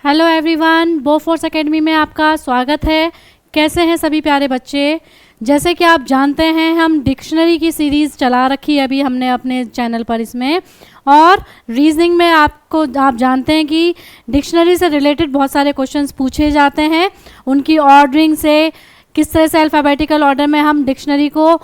Hello everyone, Bofors academy में आपका स्वागत है। कैसे हैं सभी प्यारे बच्चे। जैसे कि आप जानते हैं हम डिक्शनरी की सीरीज़ चला रखी है अभी हमने अपने चैनल पर इसमें, और रीजनिंग में आप जानते हैं कि डिक्शनरी से रिलेटेड बहुत सारे क्वेश्चंस पूछे जाते हैं। उनकी ऑर्डरिंग से किस तरह से अल्फ़ाबेटिकल ऑर्डर में हम डिक्शनरी को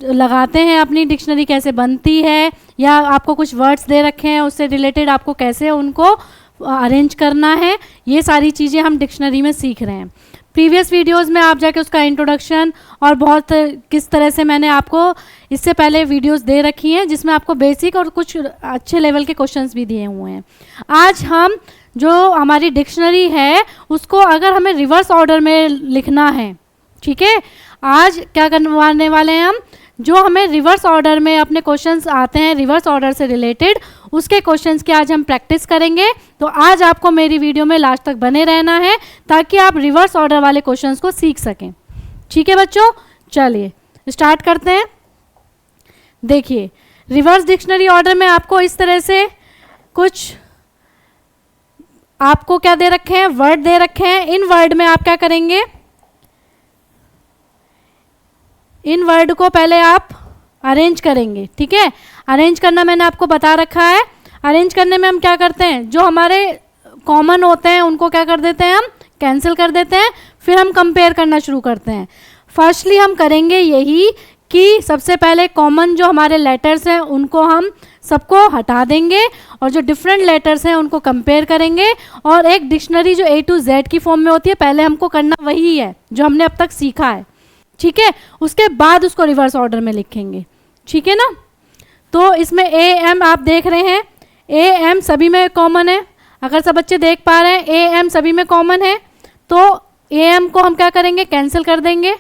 लगाते हैं, अपनी डिक्शनरी कैसे बनती है, या आपको कुछ वर्ड्स दे रखे हैं उससे रिलेटेड आपको कैसे उनको अरेंज करना है, ये सारी चीज़ें हम डिक्शनरी में सीख रहे हैं। प्रीवियस वीडियोस में आप जाके उसका इंट्रोडक्शन और बहुत किस तरह से मैंने आपको इससे पहले वीडियोस दे रखी हैं जिसमें आपको बेसिक और कुछ अच्छे लेवल के क्वेश्चंस भी दिए हुए हैं। आज हम जो हमारी डिक्शनरी है उसको अगर हमें रिवर्स ऑर्डर में लिखना है, ठीक है, आज क्या करवाने वाले हैं हम, जो हमें रिवर्स ऑर्डर में अपने क्वेश्चंस आते हैं रिवर्स ऑर्डर से रिलेटेड, उसके क्वेश्चंस की आज हम प्रैक्टिस करेंगे। तो आज आपको मेरी वीडियो में लास्ट तक बने रहना है ताकि आप रिवर्स ऑर्डर वाले क्वेश्चंस को सीख सकें। ठीक है बच्चों, चलिए स्टार्ट करते हैं। देखिए, रिवर्स डिक्शनरी ऑर्डर में आपको इस तरह से कुछ आपको क्या दे रखे हैं, वर्ड दे रखे हैं। इन वर्ड में आप क्या करेंगे, इन वर्ड को पहले आप अरेंज करेंगे। ठीक है, अरेंज करना मैंने आपको बता रखा है। अरेंज करने में हम क्या करते हैं, जो हमारे कॉमन होते हैं उनको क्या कर देते हैं, हम कैंसिल कर देते हैं, फिर हम कंपेयर करना शुरू करते हैं। फर्स्टली हम करेंगे यही कि सबसे पहले कॉमन जो हमारे लेटर्स हैं उनको हम सबको हटा देंगे और जो डिफरेंट लेटर्स हैं उनको कंपेयर करेंगे। और एक डिक्शनरी जो A to Z की फॉर्म में होती है, पहले हमको करना वही है जो हमने अब तक सीखा है। ठीक है, उसके बाद उसको रिवर्स ऑर्डर में लिखेंगे। ठीक है ना। तो इसमें AM आप देख रहे हैं, AM सभी में कॉमन है। अगर सब बच्चे देख पा रहे हैं AM सभी में कॉमन है, तो AM को हम क्या करेंगे, कैंसिल कर देंगे।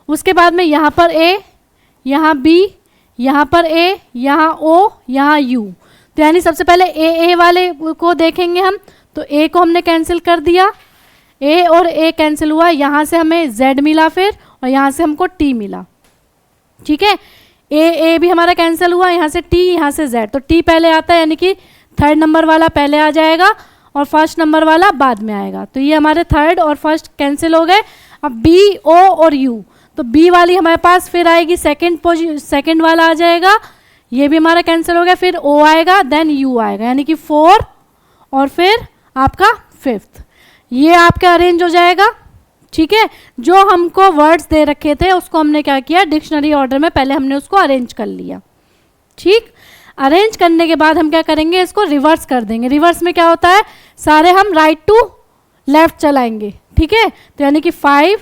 उसके बाद में यहाँ पर A, यहाँ B, यहाँ पर A, यहाँ O, यहाँ U। तो यानी सबसे पहले A वाले को देखेंगे हम, तो A को हमने कैंसिल कर दिया, A और A कैंसिल हुआ, यहाँ से हमें Z मिला फिर, और यहाँ से हमको T मिला। ठीक है, A भी हमारा कैंसिल हुआ, यहाँ से T, यहाँ से Z। तो T पहले आता है, यानी कि थर्ड नंबर वाला पहले आ जाएगा और फर्स्ट नंबर वाला बाद में आएगा। तो ये हमारे थर्ड और फर्स्ट कैंसिल हो गए। अब B, O और U, तो B वाली हमारे पास फिर आएगी, सेकंड वाला आ जाएगा, ये भी हमारा कैंसिल हो गया। फिर O आएगा, देन U आएगा, यानी कि 4 और फिर आपका 5th। ये आपका अरेंज हो जाएगा। ठीक है, जो हमको वर्ड्स दे रखे थे उसको हमने क्या किया, डिक्शनरी ऑर्डर में पहले हमने उसको अरेंज कर लिया। ठीक, अरेंज करने के बाद हम क्या करेंगे, इसको रिवर्स कर देंगे। रिवर्स में क्या होता है, सारे हम राइट टू लेफ्ट चलाएंगे। ठीक है, तो यानी कि 5,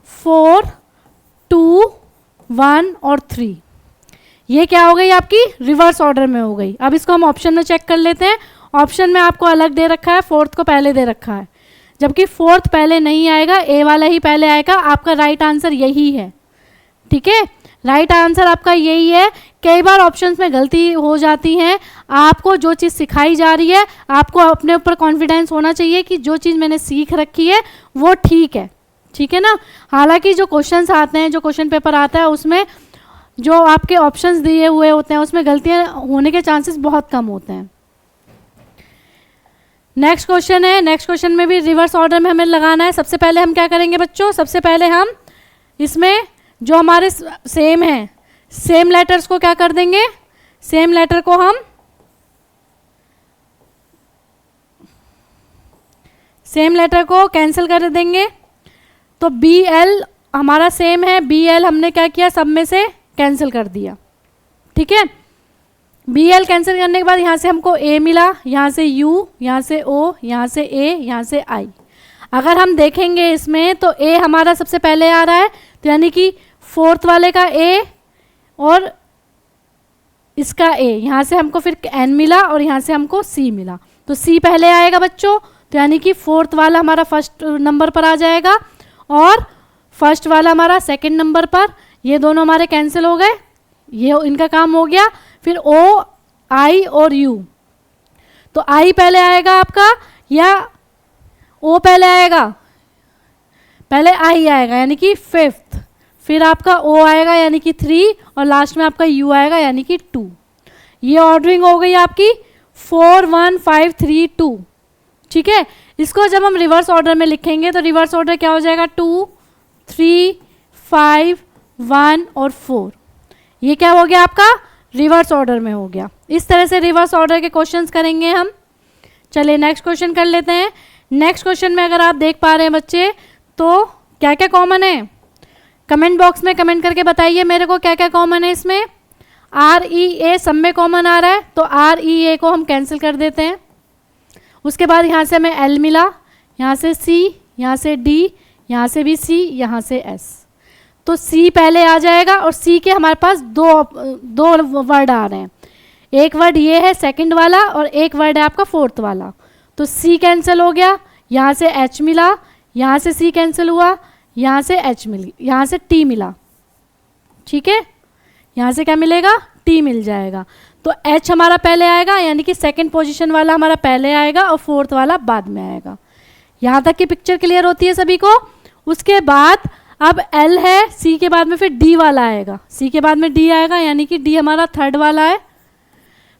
4, 2, 1 और 3, ये क्या हो गई, आपकी रिवर्स ऑर्डर में हो गई। अब इसको हम ऑप्शन में चेक कर लेते हैं। ऑप्शन में आपको अलग दे रखा है, 4th को पहले दे रखा है, जबकि 4th पहले नहीं आएगा, A वाला ही पहले आएगा। आपका राइट आंसर यही है। ठीक है, राइट आंसर आपका यही है। कई बार ऑप्शंस में गलती हो जाती है। आपको जो चीज़ सिखाई जा रही है, आपको अपने ऊपर कॉन्फिडेंस होना चाहिए कि जो चीज़ मैंने सीख रखी है वो ठीक है। ठीक है ना। हालांकि जो क्वेश्चंस आते हैं, जो क्वेश्चन पेपर आता है, उसमें जो आपके ऑप्शंस दिए हुए होते हैं उसमें गलतियाँ होने के चांसेस बहुत कम होते हैं। नेक्स्ट क्वेश्चन है, नेक्स्ट क्वेश्चन में भी रिवर्स ऑर्डर में हमें लगाना है। सबसे पहले हम क्या करेंगे बच्चों, सबसे पहले हम इसमें जो हमारे सेम हैं, सेम लेटर्स को क्या कर देंगे, सेम लेटर को हम सेम लेटर को कैंसिल कर देंगे। तो BL हमारा सेम है, BL हमने क्या किया, सब में से कैंसिल कर दिया। ठीक है, BL कैंसिल करने के बाद यहाँ से हमको A मिला, यहाँ से U, यहाँ से O, यहाँ से A, यहाँ से I। अगर हम देखेंगे इसमें तो A हमारा सबसे पहले आ रहा है, तो यानी कि 4th वाले का A और इसका A, यहाँ से हमको फिर N मिला और यहाँ से हमको C मिला। तो C पहले आएगा बच्चों, तो यानी कि 4th वाला हमारा फर्स्ट नंबर पर आ जाएगा और फर्स्ट वाला हमारा सेकेंड नंबर पर। ये दोनों हमारे कैंसिल हो गए, ये इनका काम हो गया। फिर O, I और U, तो I पहले आएगा आपका या O पहले आएगा, पहले I आएगा यानी कि 5th, फिर आपका O आएगा यानी कि 3 और लास्ट में आपका U आएगा यानी कि 2। ये ऑर्डरिंग हो गई आपकी 4, 1, 5, 3, 2। ठीक है, इसको जब हम रिवर्स ऑर्डर में लिखेंगे तो रिवर्स ऑर्डर क्या हो जाएगा, 2, 3, 5, 1 और 4। ये क्या हो गया आपका, रिवर्स ऑर्डर में हो गया। इस तरह से रिवर्स ऑर्डर के क्वेश्चंस करेंगे हम। चलिए नेक्स्ट क्वेश्चन कर लेते हैं। नेक्स्ट क्वेश्चन में अगर आप देख पा रहे हैं बच्चे, तो क्या क्या कॉमन है, कमेंट बॉक्स में कमेंट करके बताइए मेरे को क्या क्या कॉमन है इसमें। आर ई ए सब में कॉमन आ रहा है, तो आर ई ए को हम कैंसिल कर देते हैं। उसके बाद यहाँ से हमें एल मिला, यहाँ से सी, यहाँ से डी, यहाँ से भी सी, यहाँ से एस। तो सी पहले आ जाएगा और सी के हमारे पास दो वर्ड आ रहे हैं। एक वर्ड ये है सेकंड वाला और एक वर्ड है आपका फोर्थ वाला। तो सी कैंसिल हो गया, यहाँ से एच मिला, यहाँ से सी कैंसिल हुआ, यहाँ से एच मिली, यहाँ से टी मिला। ठीक है, यहाँ से क्या मिलेगा, टी मिल जाएगा। तो एच हमारा पहले आएगा, यानी कि सेकंड पोजीशन वाला हमारा पहले आएगा और फोर्थ वाला बाद में आएगा। यहाँ तक की पिक्चर क्लियर होती है सभी को। उसके बाद अब एल है, सी के बाद में फिर डी वाला आएगा, सी के बाद में डी आएगा, यानी कि डी हमारा थर्ड वाला है।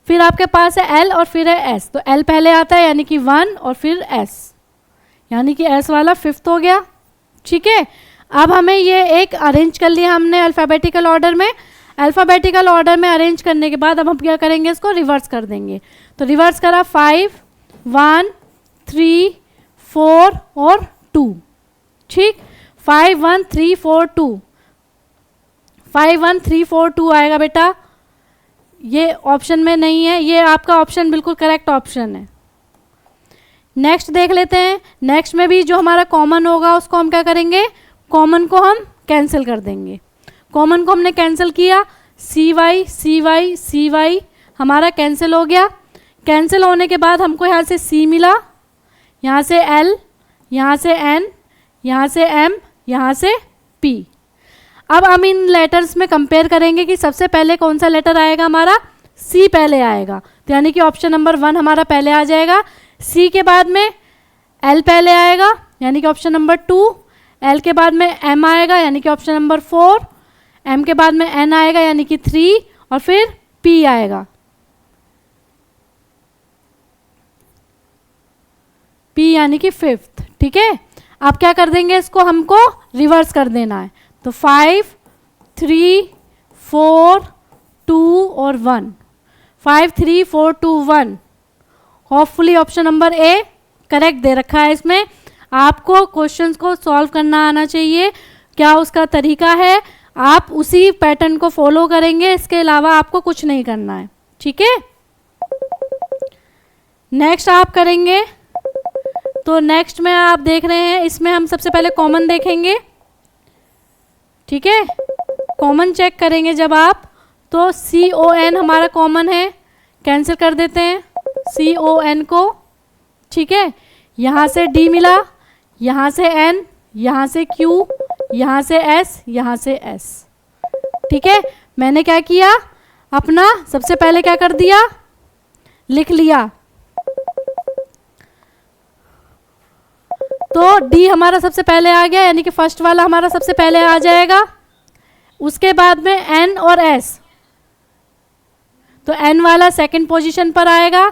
फिर आपके पास है एल और फिर है एस, तो एल पहले आता है यानी कि 1 और फिर एस, यानी कि एस वाला फिफ्थ हो गया। ठीक है, अब हमें ये एक अरेंज कर लिया हमने अल्फ़ाबेटिकल ऑर्डर में। अल्फ़ाबेटिकल ऑर्डर में अरेंज करने के बाद अब हम क्या करेंगे, इसको रिवर्स कर देंगे। तो रिवर्स करा 5, 1, 3, 4 और 2। ठीक, 5, 1, 3, 4, 2, 5, 1, 3, 4, 2 आएगा बेटा। ये ऑप्शन में नहीं है, ये आपका ऑप्शन बिल्कुल करेक्ट ऑप्शन है। नेक्स्ट देख लेते हैं। नेक्स्ट में भी जो हमारा कॉमन होगा उसको हम क्या करेंगे, कॉमन को हम कैंसिल कर देंगे। कॉमन को हमने कैंसिल किया, C Y C Y C Y हमारा कैंसिल हो गया। कैंसिल होने के बाद हमको यहाँ से सी मिला, यहाँ से एल, यहाँ से एन, यहाँ से एम, यहाँ से पी। अब हम इन लेटर्स में कंपेयर करेंगे कि सबसे पहले कौन सा लेटर आएगा, हमारा सी पहले आएगा, तो यानी कि ऑप्शन नंबर 1 हमारा पहले आ जाएगा। सी के बाद में एल पहले आएगा, यानी कि ऑप्शन नंबर 2। एल के बाद में एम आएगा, यानी कि ऑप्शन नंबर 4। एम के बाद में एन आएगा, यानी कि 3, और फिर पी आएगा, पी यानी कि 5th। ठीक है, अब क्या कर देंगे, इसको हमको रिवर्स कर देना है। तो 5, 3, 4, 2 और 1, 5, 3, 4, 2, 1। Hopefully option number A correct दे रखा है। इसमें आपको क्वेश्चंस को सॉल्व करना आना चाहिए। क्या उसका तरीका है, आप उसी पैटर्न को फॉलो करेंगे, इसके अलावा आपको कुछ नहीं करना है। ठीक है, नेक्स्ट आप करेंगे। तो नेक्स्ट में आप देख रहे हैं, इसमें हम सबसे पहले कॉमन देखेंगे। ठीक है, कॉमन चेक करेंगे जब आप, तो CON हमारा कॉमन है, कैंसिल कर देते हैं CON को। ठीक है, यहाँ से D मिला, यहाँ से N, यहाँ से Q, यहाँ से S, यहाँ से S। ठीक है, मैंने क्या किया, अपना सबसे पहले क्या कर दिया, लिख लिया। तो D हमारा सबसे पहले आ गया, यानी कि फर्स्ट वाला हमारा सबसे पहले आ जाएगा। उसके बाद में N और S, तो N वाला सेकंड पोजीशन पर आएगा,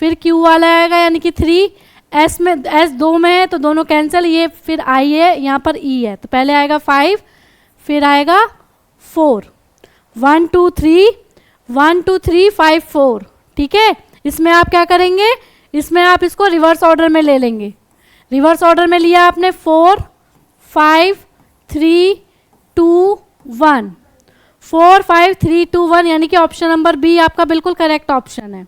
फिर Q वाला आएगा यानी कि 3। S में S 2 में है तो दोनों कैंसिल, ये फिर I है, यहाँ पर E है, तो पहले आएगा 5, फिर आएगा 4। 1 2 3 1 2 3 5 4। ठीक है, इसमें आप क्या करेंगे, इसमें आप इसको रिवर्स ऑर्डर में ले लेंगे। रिवर्स ऑर्डर में लिया आपने 4 5 3 2 1, 4 5 3 2 1, यानी कि ऑप्शन नंबर बी आपका बिल्कुल करेक्ट ऑप्शन है।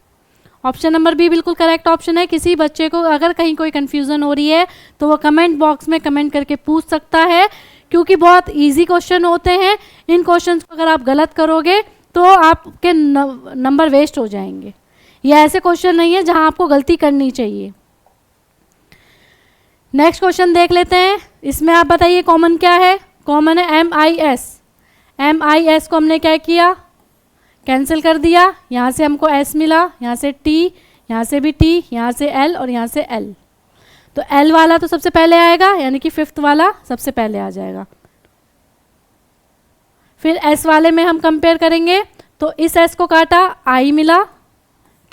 ऑप्शन नंबर बी बिल्कुल करेक्ट ऑप्शन है। किसी बच्चे को अगर कहीं कोई कन्फ्यूज़न हो रही है तो वो कमेंट बॉक्स में कमेंट करके पूछ सकता है, क्योंकि बहुत इजी क्वेश्चन होते हैं। इन क्वेश्चंस को अगर आप गलत करोगे तो आपके नंबर वेस्ट हो जाएंगे। ये ऐसे क्वेश्चन नहीं है जहां आपको गलती करनी चाहिए। नेक्स्ट क्वेश्चन देख लेते हैं। इसमें आप बताइए कॉमन क्या है। कॉमन है MIS। MIS को हमने क्या किया, कैंसिल कर दिया। यहाँ से हमको S मिला, यहाँ से T, यहाँ से भी T, यहाँ से L और यहाँ से L। तो L वाला तो सबसे पहले आएगा, यानी कि 5th वाला सबसे पहले आ जाएगा। फिर S वाले में हम कंपेयर करेंगे, तो इस S को काटा, I मिला,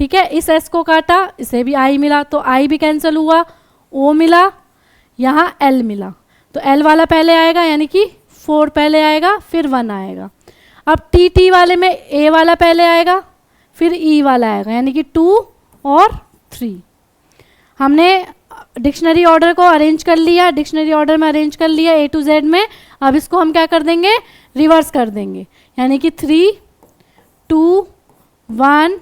ठीक है, इस S को काटा, इसे भी I मिला, तो I भी कैंसिल हुआ, O मिला, यहाँ L मिला, तो L वाला पहले आएगा यानी कि 4 पहले आएगा, फिर 1 आएगा। अब T वाले में A वाला पहले आएगा, फिर E वाला आएगा, यानी कि 2 और 3। हमने डिक्शनरी ऑर्डर को अरेंज कर लिया, डिक्शनरी ऑर्डर में अरेंज कर लिया A to Z में। अब इसको हम क्या कर देंगे, रिवर्स कर देंगे, यानी कि 3 2 1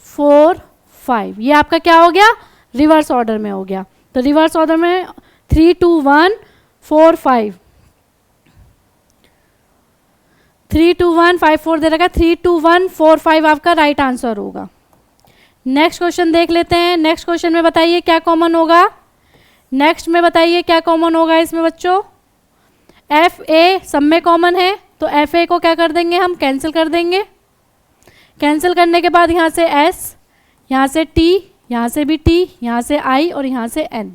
4 5, ये आपका क्या हो गया, रिवर्स ऑर्डर में हो गया। तो रिवर्स ऑर्डर में 3 2 1 4 5, 3 2 1 5 4 दे रखा, 3 2 1 4 5 आपका राइट आंसर होगा। नेक्स्ट क्वेश्चन देख लेते हैं। नेक्स्ट क्वेश्चन में बताइए क्या कॉमन होगा, नेक्स्ट में बताइए क्या कॉमन होगा इसमें बच्चों। एफ ए सब में कॉमन है, तो एफ ए को क्या कर देंगे, हम कैंसिल कर देंगे। कैंसिल करने के बाद यहाँ से एस, यहाँ से टी, यहाँ से भी टी, यहाँ से आई और यहाँ से एन।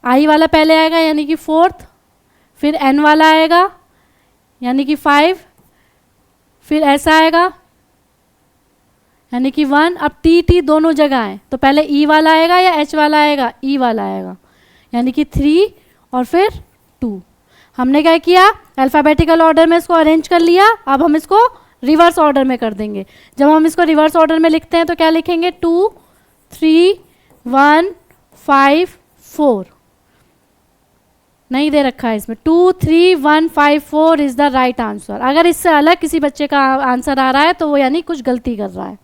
आई वाला पहले आएगा यानी कि 4th, फिर एन वाला आएगा यानी कि 5, फिर ऐसा आएगा यानी कि 1। अब टी टी दोनों जगह है, तो पहले ई वाला आएगा या एच वाला आएगा, ई वाला आएगा, यानी कि 3 और फिर 2। हमने क्या किया, अल्फ़ाबेटिकल ऑर्डर में इसको अरेंज कर लिया। अब हम इसको रिवर्स ऑर्डर में कर देंगे। जब हम इसको रिवर्स ऑर्डर में लिखते हैं तो क्या लिखेंगे, 2 3 1 5 4, नहीं दे रखा है इसमें, 2 3 1 5 4 इज द राइट आंसर। अगर इससे अलग किसी बच्चे का आंसर आ रहा है तो वो यानी कुछ गलती कर रहा है।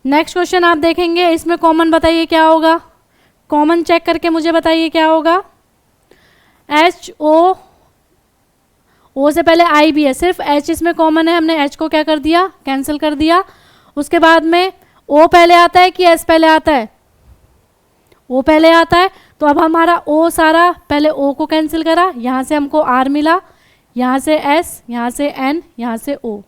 नेक्स्ट क्वेश्चन आप देखेंगे, इसमें कॉमन बताइए क्या होगा, कॉमन चेक करके मुझे बताइए क्या होगा। एच ओ, ओ से पहले आई भी है, सिर्फ एच इसमें कॉमन है, हमने एच को क्या कर दिया, कैंसिल कर दिया। उसके बाद में ओ पहले आता है कि एस पहले आता है, ओ पहले आता है, तो अब हमारा ओ सारा पहले ओ को कैंसिल करा, यहाँ से हमको आर मिला, यहाँ से एस, यहाँ से एन, यहाँ से ओ,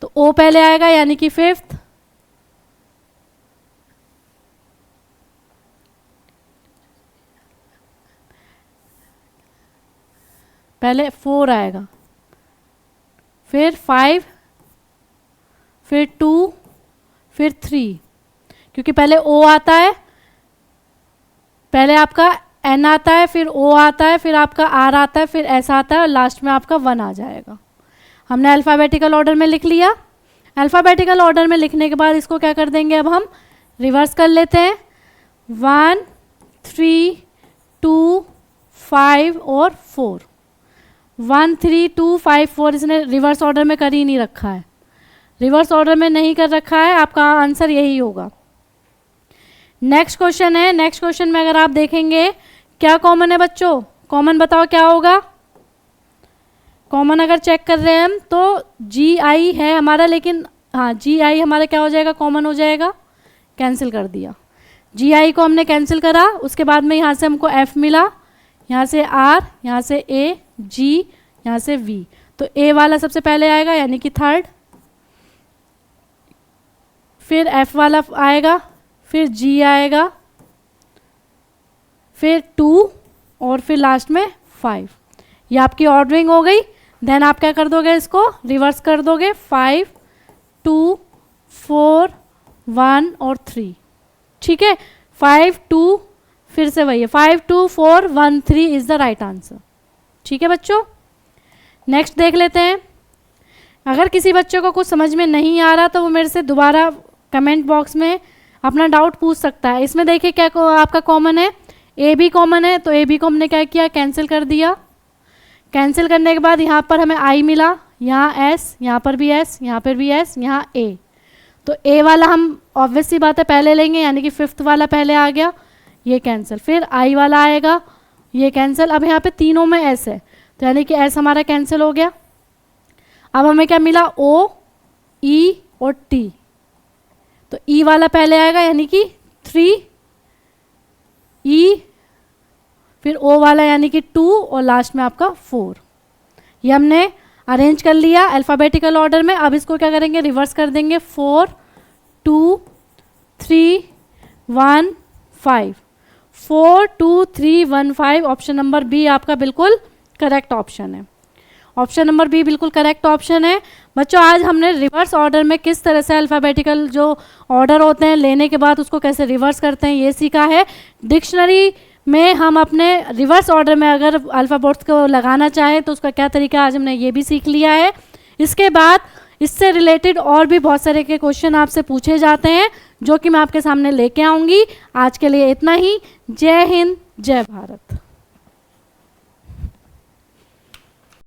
तो ओ पहले आएगा यानी कि 5th, पहले 4 आएगा, फिर 5, फिर 2, फिर 3, क्योंकि पहले ओ आता है, पहले आपका एन आता है, फिर ओ आता है, फिर आपका आर आता है, फिर एस आता है और लास्ट में आपका 1 आ जाएगा। हमने अल्फ़ाबेटिकल ऑर्डर में लिख लिया। अल्फ़ाबेटिकल ऑर्डर में लिखने के बाद इसको क्या कर देंगे, अब हम रिवर्स कर लेते हैं, 1 3 2 5 और 4, 1 3 2 5 4 इसने रिवर्स ऑर्डर में कर ही नहीं रखा है, रिवर्स ऑर्डर में नहीं कर रखा है, आपका आंसर यही होगा। नेक्स्ट क्वेश्चन है, नेक्स्ट क्वेश्चन में अगर आप देखेंगे क्या कॉमन है बच्चों, कॉमन बताओ क्या होगा। कॉमन अगर चेक कर रहे हैं हम तो जी आई है हमारा, लेकिन हाँ जी आई हमारा क्या हो जाएगा, कॉमन हो जाएगा, कैंसिल कर दिया। जी आई को हमने कैंसिल करा, उसके बाद में यहाँ से हमको एफ मिला, यहाँ से आर, यहाँ से ए, जी, यहाँ से वी, तो ए वाला सबसे पहले आएगा यानी कि 3rd, फिर एफ वाला आएगा, फिर जी आएगा, फिर 2 और फिर लास्ट में 5। ये आपकी ऑर्डरिंग हो गई। देन आप क्या कर दोगे, इसको रिवर्स कर दोगे, 5 2 4 1 और 3, ठीक है, 5 2, फिर से वही है, 5 2 4 1 3 इज द राइट आंसर। ठीक है बच्चों, नेक्स्ट देख लेते हैं। अगर किसी बच्चे को कुछ समझ में नहीं आ रहा तो वो मेरे से दोबारा कमेंट बॉक्स में अपना डाउट पूछ सकता है। इसमें देखिए क्या आपका कॉमन है, ए बी कॉमन है, तो ए बी को हमने क्या किया, कैंसिल कर दिया। कैंसिल करने के बाद यहाँ पर हमें आई मिला, यहाँ एस, यहाँ पर भी एस, यहाँ पर भी एस, यहाँ ए, तो ए वाला हम ऑब्वियस सी बात है पहले लेंगे, यानी कि 5th वाला पहले आ गया, ये कैंसिल, फिर आई वाला आएगा, ये कैंसिल। अब यहाँ पे तीनों में एस है, तो यानी कि एस हमारा कैंसिल हो गया। अब हमें क्या मिला, ओ, ई और टी, तो ई वाला पहले आएगा यानी कि 3, ई, फिर ओ वाला यानी कि 2 और लास्ट में आपका 4। ये हमने अरेंज कर लिया अल्फ़ाबेटिकल ऑर्डर में। अब इसको क्या करेंगे, रिवर्स कर देंगे, 4 2 3 1 5, 4 2 3 1 5, ऑप्शन नंबर बी आपका बिल्कुल करेक्ट ऑप्शन है। ऑप्शन नंबर बी बिल्कुल करेक्ट ऑप्शन है। बच्चों आज हमने रिवर्स ऑर्डर में किस तरह से अल्फ़ाबेटिकल जो ऑर्डर होते हैं लेने के बाद उसको कैसे रिवर्स करते हैं ये सीखा है। डिक्शनरी में हम अपने रिवर्स ऑर्डर में अगर अल्फ़ाबेट्स को लगाना चाहें तो उसका क्या तरीका, आज हमने ये भी सीख लिया है। इसके बाद इससे रिलेटेड और भी बहुत सारे के क्वेश्चन आपसे पूछे जाते हैं जो कि मैं आपके सामने लेके आऊँगी। आज के लिए इतना ही। जय हिंद, जय भारत।